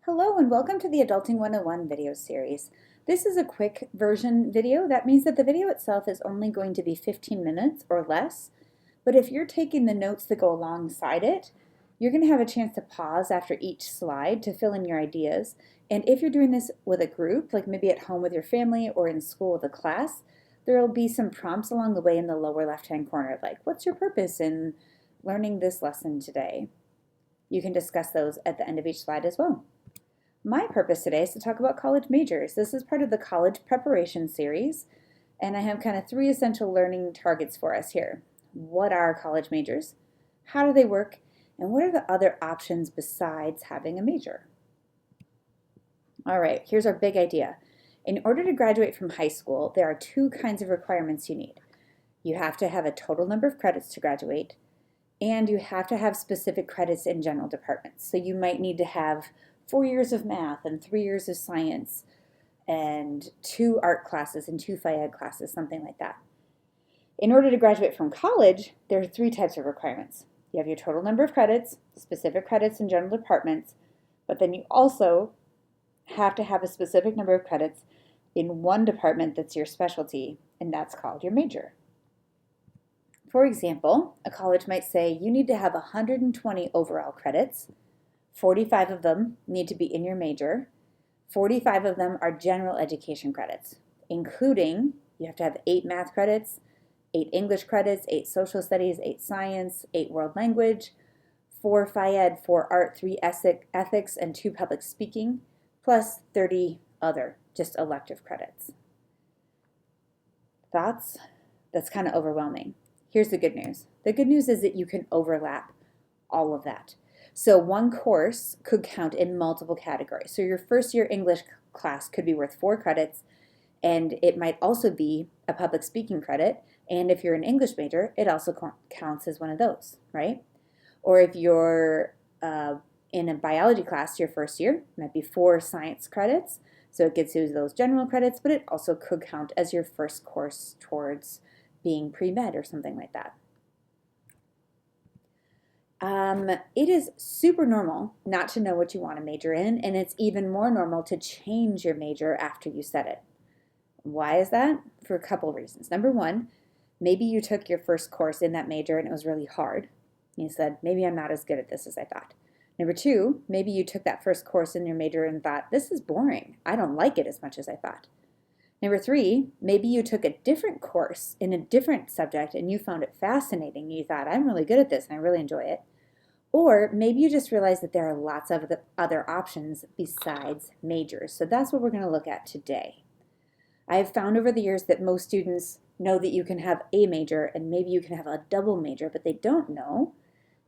Hello and welcome to the Adulting 101 video series. This is a quick version video. That means that the video itself is only going to be 15 minutes or less. But if you're taking the notes that go alongside it, you're going to have a chance to pause after each slide to fill in your ideas. And if you're doing this with a group, like maybe at home with your family or in school with a class, there will be some prompts along the way in the lower left-hand corner, like what's your purpose in learning this lesson today? You can discuss those at the end of each slide as well. My purpose today is to talk about college majors. This is part of the college preparation series, and I have kind of 3 essential learning targets for us here. What are college majors? How do they work? And what are the other options besides having a major? All right, here's our big idea. In order to graduate from high school, there are 2 kinds of requirements you need. You have to have a total number of credits to graduate, and you have to have specific credits in general departments. So you might need to have 4 years of math and 3 years of science and 2 art classes and 2 Phy Ed classes, something like that. In order to graduate from college, there are 3 types of requirements. You have your total number of credits, specific credits in general departments, but then you also have to have a specific number of credits in one department that's your specialty, and that's called your major. For example, a college might say you need to have 120 overall credits. 45 of them need to be in your major. 45 of them are general education credits, including you have to have 8 math credits, 8 English credits, 8 social studies, 8 science, 8 world language, 4 Phy Ed, 4 art, 3 ethics, and 2 public speaking, plus 30 other just elective credits. Thoughts? That's kind of overwhelming. Here's the good news. The good news is that you can overlap all of that. So one course could count in multiple categories. So your first year English class could be worth 4 credits, and it might also be a public speaking credit. And if you're an English major, it also counts as one of those, right? Or if you're in a biology class your first year, it might be 4 science credits. So it gets you those general credits, but it also could count as your first course towards being pre-med or something like that. It is super normal not to know what you want to major in, and it's even more normal to change your major after you set it. Why is that? For a couple reasons. Number one, maybe you took your first course in that major and it was really hard. You said, maybe I'm not as good at this as I thought. Number two, maybe you took that first course in your major and thought, this is boring. I don't like it as much as I thought. Number three, maybe you took a different course in a different subject and you found it fascinating. You thought, I'm really good at this and I really enjoy it. Or maybe you just realize that there are lots of other options besides majors. So that's what we're going to look at today. I've found over the years that most students know that you can have a major and maybe you can have a double major, but they don't know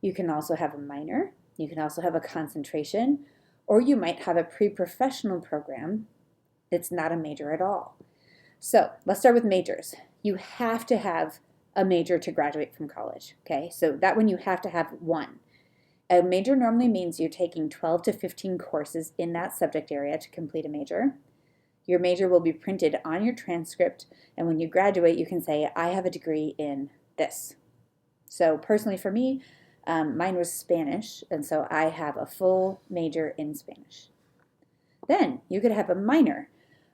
you can also have a minor, you can also have a concentration, or you might have a pre-professional program that's not a major at all. So let's start with majors. You have to have a major to graduate from college, okay? So that one you have to have one. A major normally means you're taking 12 to 15 courses in that subject area to complete a major. Your major will be printed on your transcript, and when you graduate, you can say, I have a degree in this. So personally for me, mine was Spanish, and so I have a full major in Spanish. Then you could have a minor.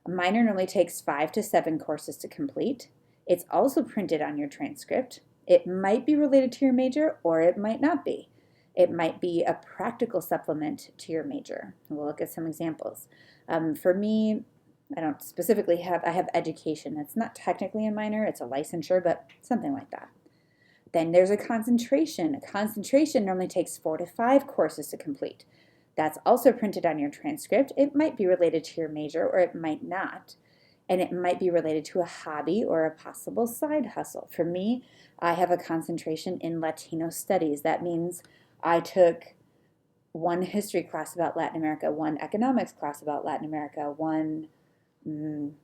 A minor normally takes 5 to 7 courses to complete. It's also printed on your transcript. It might be related to your major, or it might not be. It might be a practical supplement to your major. We'll look at some examples. For me, I don't specifically I have education. It's not technically a minor, it's a licensure, but something like that. Then there's a concentration. A concentration normally takes 4 to 5 courses to complete. That's also printed on your transcript. It might be related to your major or it might not. And it might be related to a hobby or a possible side hustle. For me, I have a concentration in Latino studies. That means I took one history class about Latin America, one economics class about Latin America, one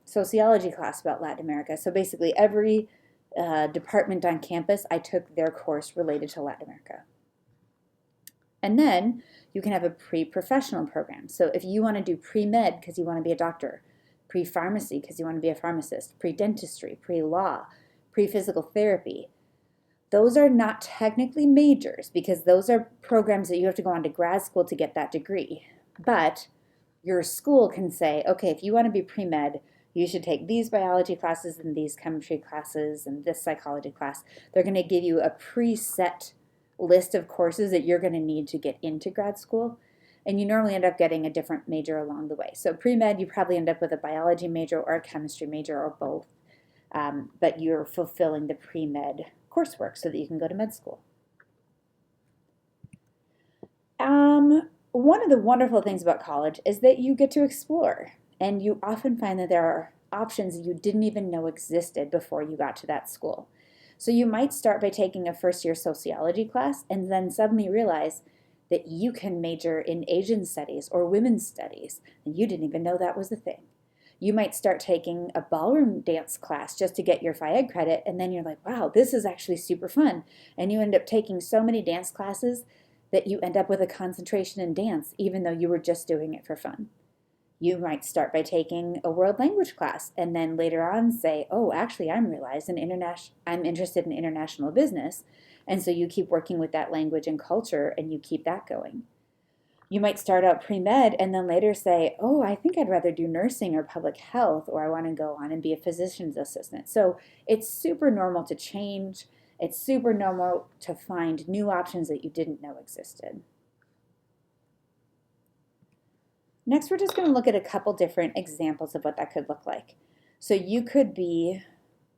sociology class about Latin America. So basically every department on campus, I took their course related to Latin America. And then you can have a pre-professional program. So if you want to do pre-med because you want to be a doctor, pre-pharmacy because you want to be a pharmacist, pre-dentistry, pre-law, pre-physical therapy, those are not technically majors because those are programs that you have to go on to grad school to get that degree. But Your school can say, okay, if you want to be pre-med, you should take these biology classes and these chemistry classes and this psychology class. They're going to give you a preset list of courses that you're going to need to get into grad school. And you normally end up getting a different major along the way. So pre-med, you probably end up with a biology major or a chemistry major or both. But you're fulfilling the pre-med coursework so that you can go to med school. One of the wonderful things about college is that you get to explore, and you often find that there are options you didn't even know existed before you got to that school. So you might start by taking a first-year sociology class and then suddenly realize that you can major in Asian studies or women's studies, and you didn't even know that was a thing. You might start taking a ballroom dance class just to get your Phi-Ed credit, and then you're like, wow, this is actually super fun. And you end up taking so many dance classes that you end up with a concentration in dance, even though you were just doing it for fun. You might start by taking a world language class and then later on say, oh, actually, I'm interested in international business. And so you keep working with that language and culture and you keep that going. You might start out pre-med and then later say, oh, I think I'd rather do nursing or public health, or I want to go on and be a physician's assistant. So it's super normal to change. It's super normal to find new options that you didn't know existed. Next, we're just going to look at a couple different examples of what that could look like. So you could be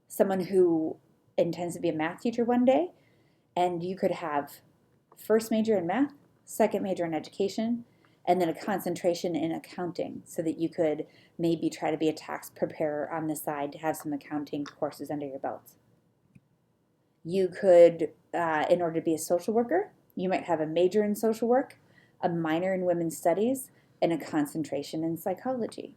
someone who intends to be a math teacher one day, and you could have first major in math, second major in education, and then a concentration in accounting so that you could maybe try to be a tax preparer on the side to have some accounting courses under your belt. You could, in order to be a social worker, you might have a major in social work, a minor in women's studies, and a concentration in psychology.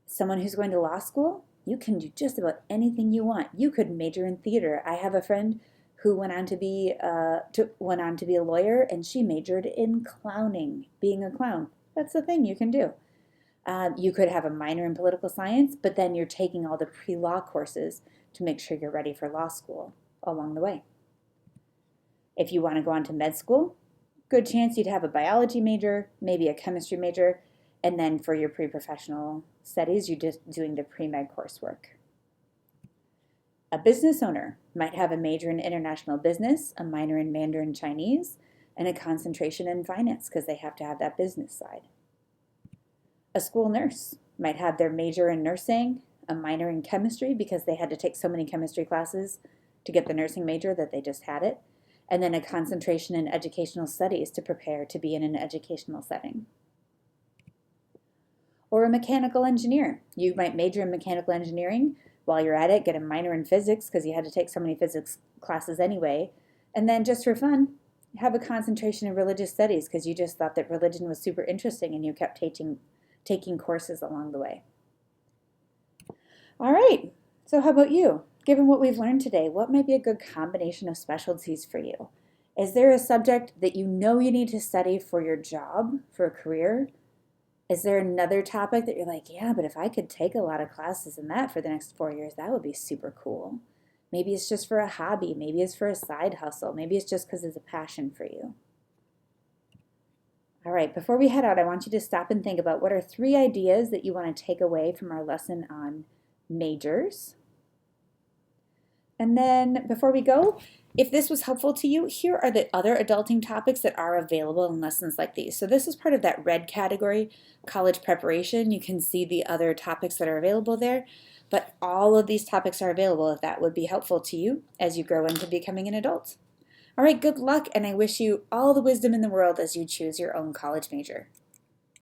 Someone who's going to law school, you can do just about anything you want. You could major in theater. I have a friend who went on to be a lawyer, and she majored in clowning, being a clown. That's the thing you can do. You could have a minor in political science, but then you're taking all the pre-law courses to make sure you're ready for law school along the way. If you want to go on to med school, good chance you'd have a biology major, maybe a chemistry major, and then for your pre-professional studies, you're just doing the pre-med coursework. A business owner might have a major in international business, a minor in Mandarin Chinese, and a concentration in finance because they have to have that business side. A school nurse might have their major in nursing, a minor in chemistry because they had to take so many chemistry classes to get the nursing major that they just had it, and then a concentration in educational studies to prepare to be in an educational setting. Or a mechanical engineer. You might major in mechanical engineering. While you're at it, get a minor in physics because you had to take so many physics classes anyway, and then just for fun, have a concentration in religious studies because you just thought that religion was super interesting and you kept taking courses along the way. All right, so how about you? Given what we've learned today, what might be a good combination of specialties for you? Is there a subject that you know you need to study for your job, for a career? Is there another topic that you're like, yeah, but if I could take a lot of classes in that for the next 4 years, that would be super cool. Maybe it's just for a hobby. Maybe it's for a side hustle. Maybe it's just because it's a passion for you. All right, before we head out, I want you to stop and think about what are 3 ideas that you want to take away from our lesson on majors. And then before we go, if this was helpful to you, here are the other adulting topics that are available in lessons like these. So this is part of that red category, college preparation. You can see the other topics that are available there, but all of these topics are available if that would be helpful to you as you grow into becoming an adult. All right, good luck, and I wish you all the wisdom in the world as you choose your own college major.